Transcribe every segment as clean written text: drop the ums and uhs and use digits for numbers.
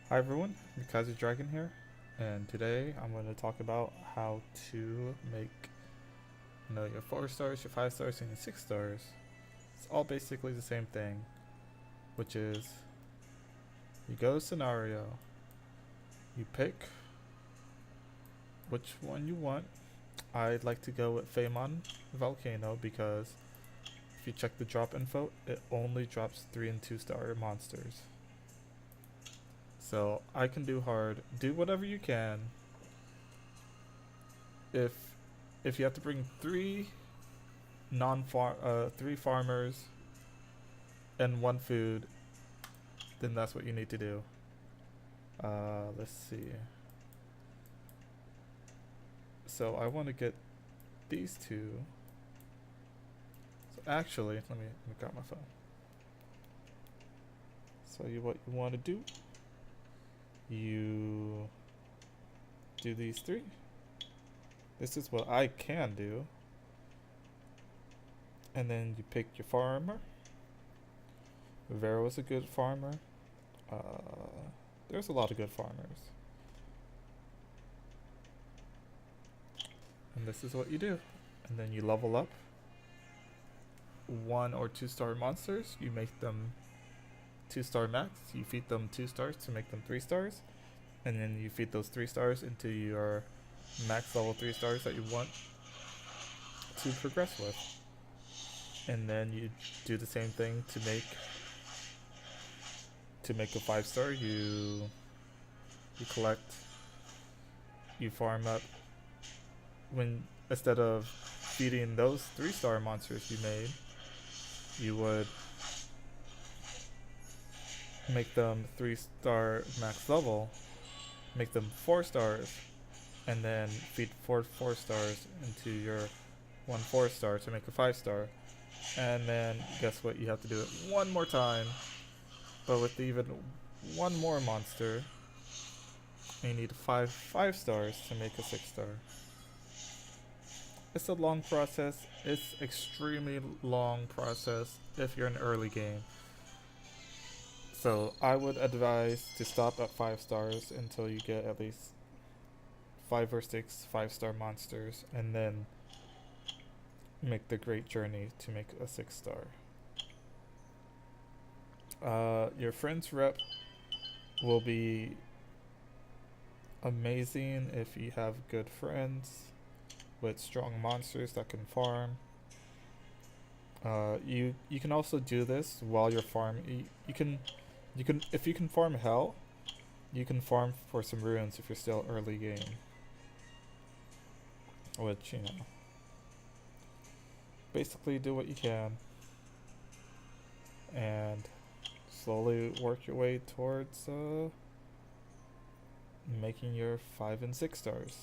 Hi everyone, Mckaiser Dragon here, and today I'm going to talk about how to make your 4 stars, your 5 stars, and your 6 stars. It's all basically the same thing, which is you go scenario, you pick which one you want. I'd like to go with Faemon Volcano because if you check the drop info, it only drops 3 and 2 star monsters. So I can do hard. Do whatever you can. If if you have to bring three farmers and one food, then that's what you need to do. Let's see. So I want to get these two. So actually, let me grab my phone. So what you want to do? You do these three. This is what I can do. And then you pick your farmer. Vero is a good farmer. There's a lot of good farmers. And this is what you do. And then you level up 1 or 2 star monsters. You make them 2 star max. You feed them 2 stars to make them 3 stars. And then you feed those 3 stars into your max level 3 stars that you want to progress with. And then you do the same thing to make a 5 star. You collect, you farm up. When instead of feeding those 3 star monsters you made, you would make them 3 star max level, make them 4 stars, and then feed 4 stars into your 1 4 star to make a 5 star. And then guess what? You have to do it one more time, but with even one more monster. You need 5 stars to make a 6 star. It's a long process. It's extremely long process if you're in early game. So I would advise to stop at 5 stars until you get at least 5 or 6 5 star monsters, and then make the great journey to make a 6 star. Your friend's rep will be amazing if you have good friends with strong monsters that can farm. You can also do this while you're farming. You can if you can farm hell, you can farm for some ruins if you're still early game. Which basically do what you can, and slowly work your way towards making your 5 and 6 stars.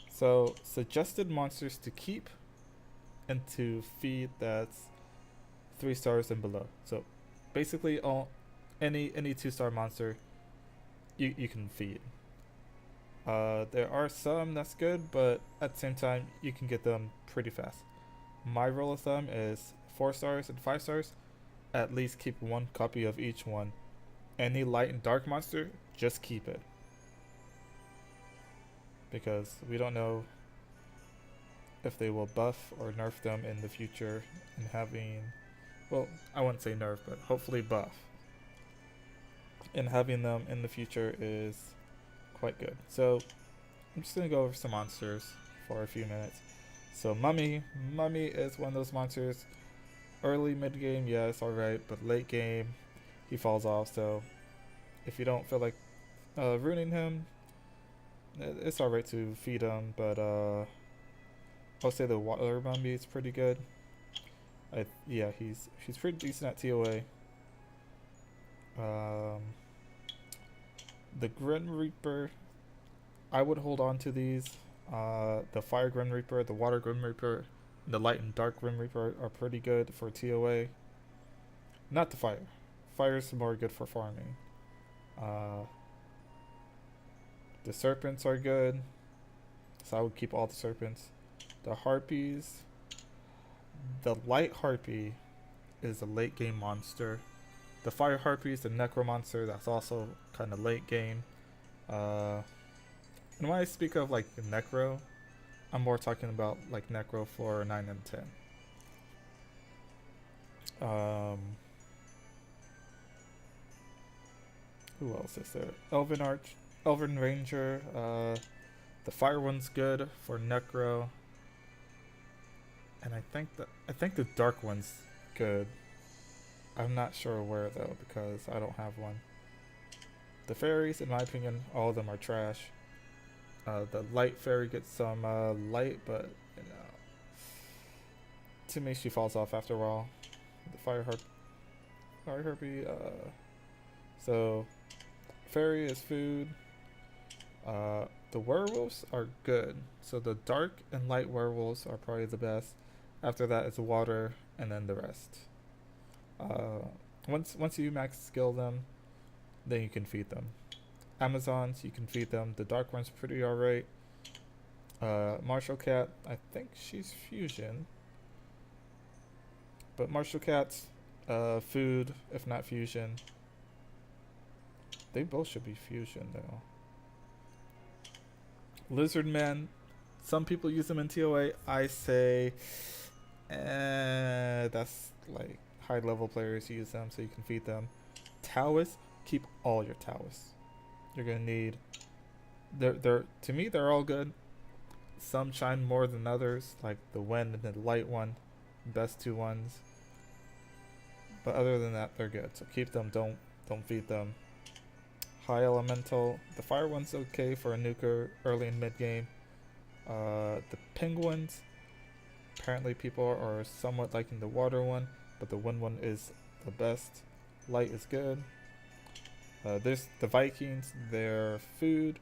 So suggested monsters to keep and to feed, that's 3 stars and below. So basically any 2 star monster you can feed. There are some that's good, but at the same time you can get them pretty fast. My rule of thumb is 4 stars and 5 stars. At least keep 1 copy of each one. Any light and dark monster, just keep it, because we don't know if they will buff or nerf them in the future, and having, well, I wouldn't say nerf, but hopefully buff. And having them in the future is quite good. So I'm just gonna go over some monsters for a few minutes. So Mummy is one of those monsters. Early mid game, yeah, it's alright, but late game, he falls off. So if you don't feel like ruining him, it's alright to feed him. But I'll say the water mummy is pretty good. Yeah, he's pretty decent at TOA. The Grim Reaper, I would hold on to these. The Fire Grim Reaper, the Water Grim Reaper, the Light and Dark Grim Reaper are pretty good for TOA. Not the Fire. Fire's more good for farming. The Serpents are good, so I would keep all the Serpents. The Harpies, the Light Harpy is a late game monster The Fire Harpies, the Necromancer, that's also kind of late game. And when I speak of like Necro, I'm more talking about like Necro for 9 and 10. Who else is there? Elven Ranger. The Fire one's good for Necro, and I think the Dark one's good. I'm not sure where though because I don't have one. The fairies, in my opinion, all of them are trash. The light fairy gets some light, but you know, to me she falls off after a while. The fire harpy. So fairy is food. The werewolves are good. So the dark and light werewolves are probably the best. After that is water, and then the rest. Once you max skill them, then you can feed them. Amazons, you can feed them. The dark one's pretty alright. Martial cat, I think she's fusion. But martial cats, food, if not fusion. They both should be fusion though. Lizard men, some people use them in TOA. I say, that's like high level players use them so you can feed them. Taoists, keep all your Taoists. You're gonna need. They're to me they're all good. Some shine more than others, like the wind and the light one, best two ones. But other than that, they're good. So keep them. Don't feed them. High elemental. The fire one's okay for a nuker early and mid game. The penguins. Apparently people are somewhat liking the water one, but the wind one is the best. Light is good. There's the Vikings. They're food,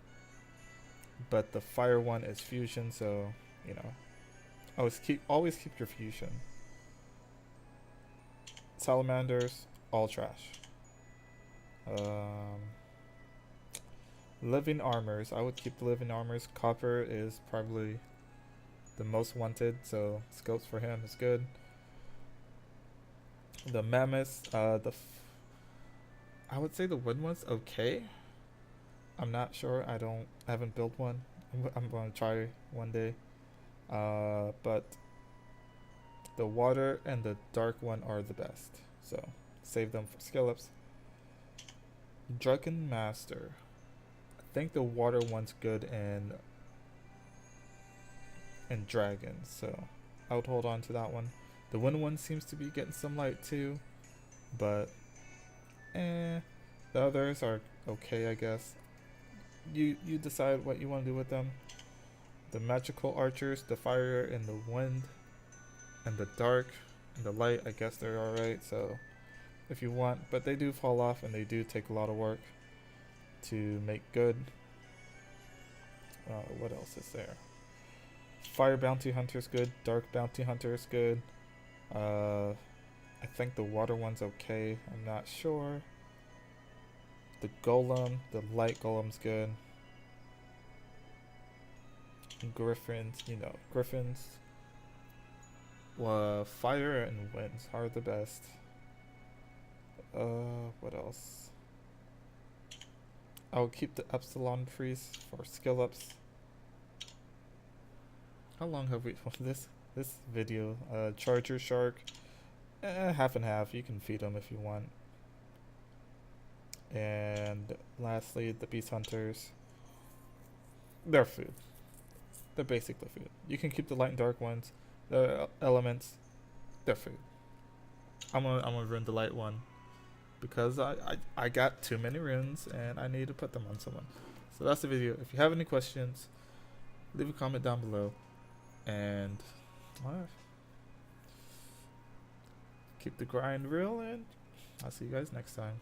but the fire one is fusion. So you know, always keep your fusion. Salamanders, all trash. Living armors, I would keep the living armors. Copper is probably the most wanted, so scopes for him is good. The mammoths, I would say the wood one's okay. I'm not sure. I haven't built one. I'm going to try one day. But the water and the dark one are the best, so save them for skill ups. Dragon Master. I think the water one's good in dragons, so I would hold on to that one. The wind one seems to be getting some light too, but the others are okay, I guess. You decide what you want to do with them. The magical archers, the fire and the wind and the dark and the light, I guess they're alright, so if you want, but they do fall off and they do take a lot of work to make good. What else is there? Fire bounty hunter is good. Dark bounty hunter is good. I think the water one's okay. I'm not sure. The golem, the light golem's good. And griffins, griffins. Fire and winds are the best. What else? I'll keep the epsilon freeze for skill ups. How long have we this video? Charger shark, half and half. You can feed them if you want. And lastly, the beast hunters. They're food. They're basically food. You can keep the light and dark ones. The elements, they're food. I'm gonna run the light one because I got too many runes and I need to put them on someone. So that's the video. If you have any questions, leave a comment down below. And keep the grind real, and I'll see you guys next time.